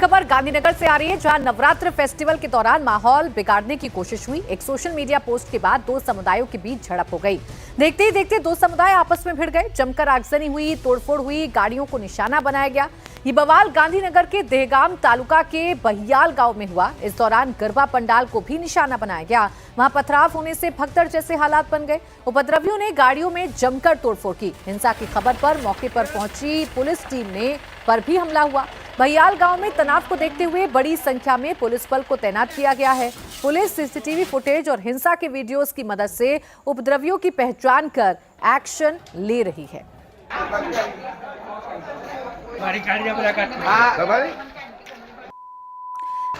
खबर गांधीनगर से आ रही है, जहां नवरात्र फेस्टिवल के दौरान माहौल बिगाड़ने की कोशिश हुई। एक सोशल मीडिया पोस्ट के बाद दो समुदायों के बीच झड़प हो गई। देखते ही देखते दो समुदाय आपस में भिड़ गए, जमकर आगजनी हुई, तोड़फोड़ हुई, गाड़ियों को निशाना बनाया गया। ये बवाल गांधीनगर के देहगाम तालुका के बहियाल गांव में हुआ। इस दौरान गरबा पंडाल को भी निशाना बनाया गया। वहां पथराव होने से भगदड़ जैसे हालात बन गए। उपद्रवियों ने गाड़ियों में जमकर तोड़फोड़ की। हिंसा की खबर पर मौके पर पहुंची पुलिस टीम ने पर भी हमला हुआ। बहियाल गांव में तनाव को देखते हुए बड़ी संख्या में पुलिस बल को तैनात किया गया है। पुलिस सीसीटीवी फुटेज और हिंसा के वीडियोस की मदद से उपद्रवियों की पहचान कर एक्शन ले रही है।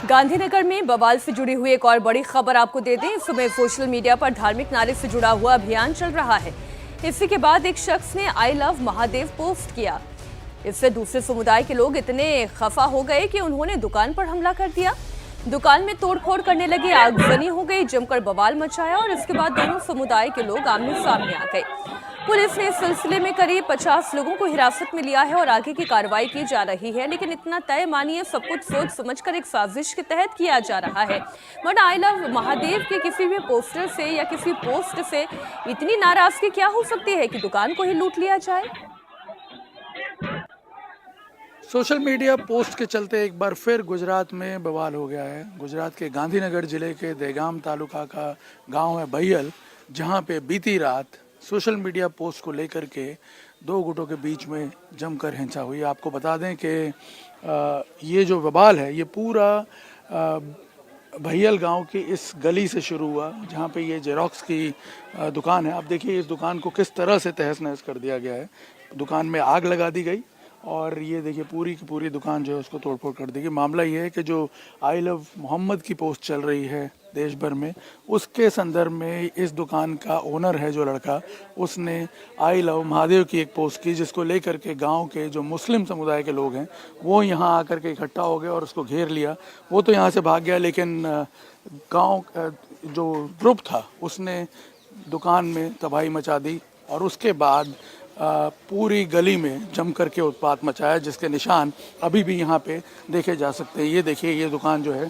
गांधीनगर में बवाल से जुड़ी हुई एक और बड़ी खबर आपको दे दें। इस समय सोशल मीडिया पर धार्मिक नारे से जुड़ा हुआ अभियान चल रहा है। इसी के बाद एक शख्स ने आई लव महादेव पोस्ट किया। इससे दूसरे समुदाय के लोग इतने खफा हो गए कि उन्होंने दुकान पर हमला कर दिया। दुकान में तोड़फोड़ करने लगे, आगजनी हो गई, जमकर बवाल मचाया और इसके बाद दोनों समुदाय के लोग आमने सामने आ गए। पुलिस ने इस सिलसिले में करीब 50 लोगों को हिरासत में लिया है और आगे की कार्रवाई की जा रही है। लेकिन इतना तय मानिए, सब कुछ सोच समझकर एक साजिश के तहत किया जा रहा है। वरना आई लव महादेव के किसी भी पोस्टर से या किसी पोस्ट से इतनी नाराजगी क्या हो सकती है कि दुकान को ही लूट लिया जाए। सोशल मीडिया पोस्ट के चलते एक बार फिर गुजरात में बवाल हो गया है। गुजरात के गांधीनगर जिले के देगाम तालुका का गांव है बहियल, जहां पे बीती रात सोशल मीडिया पोस्ट को लेकर के दो गुटों के बीच में जमकर हिंसा हुई। आपको बता दें कि ये जो बवाल है ये पूरा बहियल गांव की इस गली से शुरू हुआ, जहां पे ये जेरोक्स की दुकान है। आप देखिए इस दुकान को किस तरह से तहस नहस कर दिया गया है। दुकान में आग लगा दी गई और ये देखिए पूरी की पूरी दुकान जो है उसको तोड़फोड़ कर दी गई। मामला ये है कि जो आई लव मोहम्मद की पोस्ट चल रही है देश भर में, उसके संदर्भ में इस दुकान का ओनर है जो लड़का, उसने आई लव महादेव की एक पोस्ट की, जिसको लेकर के गांव के जो मुस्लिम समुदाय के लोग हैं वो यहाँ आकर के इकट्ठा हो गए और उसको घेर लिया। वो तो यहाँ से भाग गया, लेकिन गांव जो ग्रुप था उसने दुकान में तबाही मचा दी और उसके बाद पूरी गली में जम करके उत्पात मचाया, जिसके निशान अभी भी यहाँ पे देखे जा सकते हैं। ये देखिए ये दुकान जो है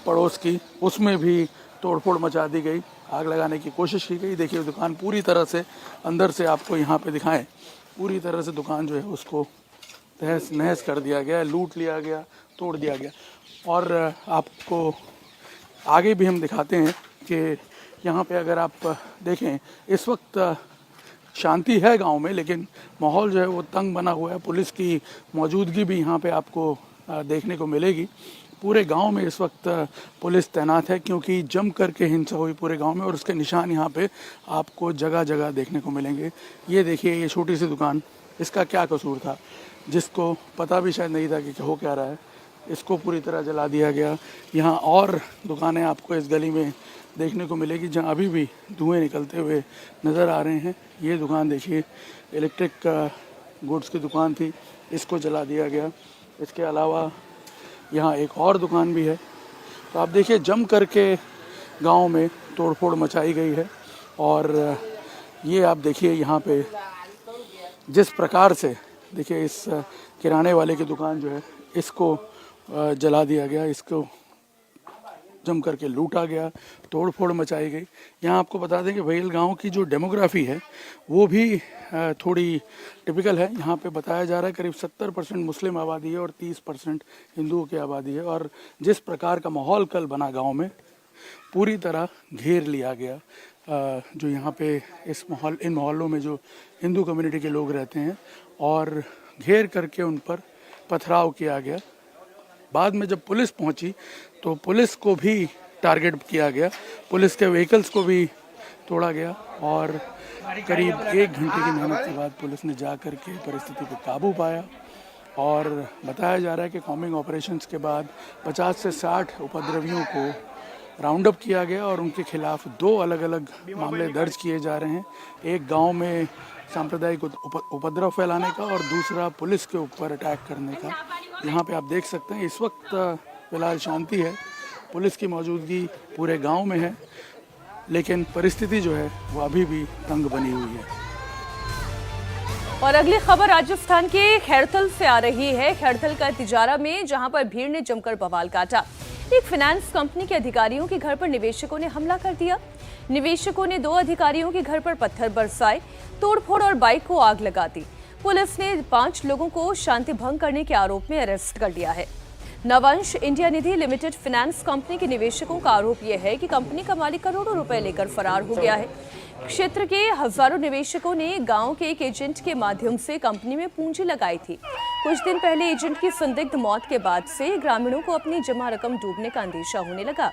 पड़ोस की, उसमें भी तोड़फोड़ मचा दी गई, आग लगाने की कोशिश की गई। देखिए दुकान पूरी तरह से अंदर से आपको यहाँ पे दिखाएं, पूरी तरह से दुकान जो है उसको तहस नहस कर दिया गया, लूट लिया गया, तोड़ दिया गया। और आपको आगे भी हम दिखाते हैं कि यहाँ पे अगर आप देखें इस वक्त शांति है गांव में, लेकिन माहौल जो है वो तंग बना हुआ है। पुलिस की मौजूदगी भी यहाँ पे आपको देखने को मिलेगी। पूरे गांव में इस वक्त पुलिस तैनात है, क्योंकि जम करके हिंसा हुई पूरे गांव में और उसके निशान यहाँ पे आपको जगह जगह देखने को मिलेंगे। ये देखिए ये छोटी सी दुकान, इसका क्या कसूर था, जिसको पता भी शायद नहीं था कि हो क्या रहा है, इसको पूरी तरह जला दिया गया। यहाँ और दुकानें आपको इस गली में देखने को मिलेगी जहाँ अभी भी धुएं निकलते हुए नज़र आ रहे हैं। ये दुकान देखिए इलेक्ट्रिक गुड्स की दुकान थी, इसको जला दिया गया। इसके अलावा यहाँ एक और दुकान भी है। तो आप देखिए जम करके गांव में तोड़फोड़ मचाई गई है। और ये आप देखिए यहाँ पे जिस प्रकार से देखिए इस किराने वाले की दुकान जो है इसको जला दिया गया, इसको जम करके लूटा गया, तोड़फोड़ मचाई गई। यहाँ आपको बता दें कि बहियल गांव की जो डेमोग्राफी है वो भी थोड़ी टिपिकल है। यहाँ पे बताया जा रहा है करीब 70% मुस्लिम आबादी है और 30% हिंदुओं की आबादी है। और जिस प्रकार का माहौल कल बना गांव में, पूरी तरह घेर लिया गया। जो यहाँ पे इन मोहल्लों में जो हिंदू कम्युनिटी के लोग रहते हैं, और घेर करके उन पर पथराव किया गया। बाद में जब पुलिस पहुंची तो पुलिस को भी टारगेट किया गया, पुलिस के व्हीकल्स को भी तोड़ा गया और करीब 1 घंटे की मेहनत के बाद पुलिस ने जा कर के परिस्थिति पर काबू पाया। और बताया जा रहा है कि कॉम्बिंग ऑपरेशंस के बाद 50 से 60 उपद्रवियों को राउंड अप किया गया और उनके खिलाफ 2 अलग अलग मामले दर्ज किए जा रहे हैं। एक गांव में सांप्रदायिक उपद्रव फैलाने का और दूसरा पुलिस के ऊपर अटैक करने का। यहाँ पे आप देख सकते हैं इस वक्त फिलहाल शांति है, पुलिस की मौजूदगी पूरे गांव में है, लेकिन परिस्थिति जो है वो अभी भी तंग बनी हुई है। और अगली खबर राजस्थान के खैरथल से आ रही है। खैरथल का तिजारा में जहां पर भीड़ ने जमकर बवाल काटा। एक फाइनेंस कंपनी के अधिकारियों के घर पर निवेशकों ने हमला कर दिया। निवेशकों ने 2 अधिकारियों के घर पर पत्थर बरसाए, तोड़फोड़ और बाइक को आग लगा दी। पुलिस ने 5 लोगों को शांति भंग करने के आरोप में अरेस्ट कर लिया है। नवंश इंडिया निधि लिमिटेड फाइनेंस कंपनी के निवेशकों का आरोप यह है कि कंपनी का मालिक करोड़ों रुपए लेकर फरार हो गया है। क्षेत्र के हजारों निवेशकों ने गांव के एक एजेंट के माध्यम से कंपनी में पूंजी लगाई थी। कुछ दिन पहले एजेंट की संदिग्ध मौत के बाद से ग्रामीणों को अपनी जमा रकम डूबने का अंदेशा होने लगा।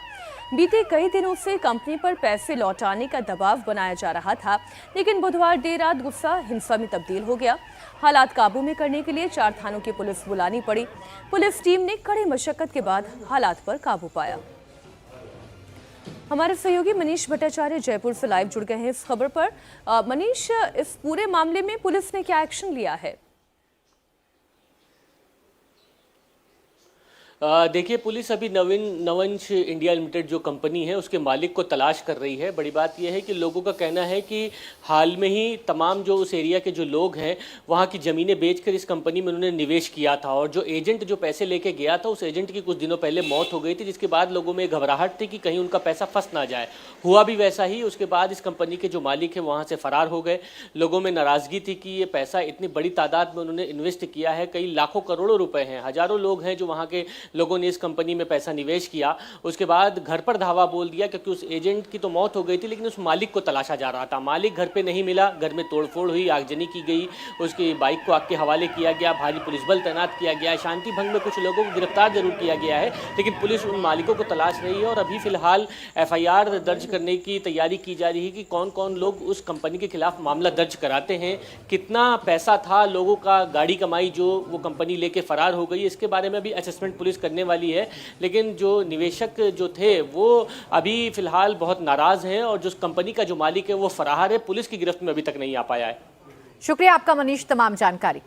बीते कई दिनों से कंपनी पर पैसे लौटाने का दबाव बनाया जा रहा था, लेकिन बुधवार देर रात गुस्सा हिंसा में तब्दील हो गया। हालात काबू में करने के लिए 4 थानों की पुलिस बुलानी पड़ी। पुलिस टीम ने कड़ी मशक्कत के बाद हालात पर काबू पाया। हमारे सहयोगी मनीष भट्टाचार्य जयपुर से लाइव जुड़ गए हैं इस खबर पर। मनीष, इस पूरे मामले में पुलिस ने क्या एक्शन लिया है? देखिए, पुलिस अभी नवंश इंडिया लिमिटेड जो कंपनी है उसके मालिक को तलाश कर रही है। बड़ी बात यह है कि लोगों का कहना है कि हाल में ही तमाम जो उस एरिया के जो लोग हैं वहाँ की ज़मीनें बेचकर इस कंपनी में उन्होंने निवेश किया था, और जो एजेंट जो पैसे लेके गया था उस एजेंट की कुछ दिनों पहले मौत हो गई थी, जिसके बाद लोगों में घबराहट थी कि कहीं उनका पैसा फंस ना जाए। हुआ भी वैसा ही। उसके बाद इस कंपनी के जो मालिक है वहाँ से फरार हो गए। लोगों में नाराज़गी थी कि ये पैसा इतनी बड़ी तादाद में उन्होंने इन्वेस्ट किया है, कई लाखों करोड़ों रुपए हैं, हज़ारों लोग हैं जो वहाँ के लोगों ने इस कंपनी में पैसा निवेश किया। उसके बाद घर पर धावा बोल दिया, क्योंकि उस एजेंट की तो मौत हो गई थी, लेकिन उस मालिक को तलाशा जा रहा था। मालिक घर पे नहीं मिला, घर में तोड़फोड़ हुई, आगजनी की गई, उसकी बाइक को आग के हवाले किया गया, भारी पुलिस बल तैनात किया गया, शांति भंग में कुछ लोगों को गिरफ्तार जरूर किया गया है, लेकिन पुलिस उन मालिकों को तलाश रही है। और अभी फिलहाल FIR दर्ज करने की तैयारी की जा रही है कि कौन कौन लोग उस कंपनी के खिलाफ मामला दर्ज कराते हैं, कितना पैसा था लोगों का, गाड़ी कमाई जो वो कंपनी लेके फरार हो गई, इसके बारे में अभी असेसमेंट पुलिस करने वाली है। लेकिन जो निवेशक जो थे वो अभी फिलहाल बहुत नाराज हैं, और जो कंपनी का जो मालिक है वो फरार है, पुलिस की गिरफ्त में अभी तक नहीं आ पाया है। शुक्रिया आपका मनीष तमाम जानकारी।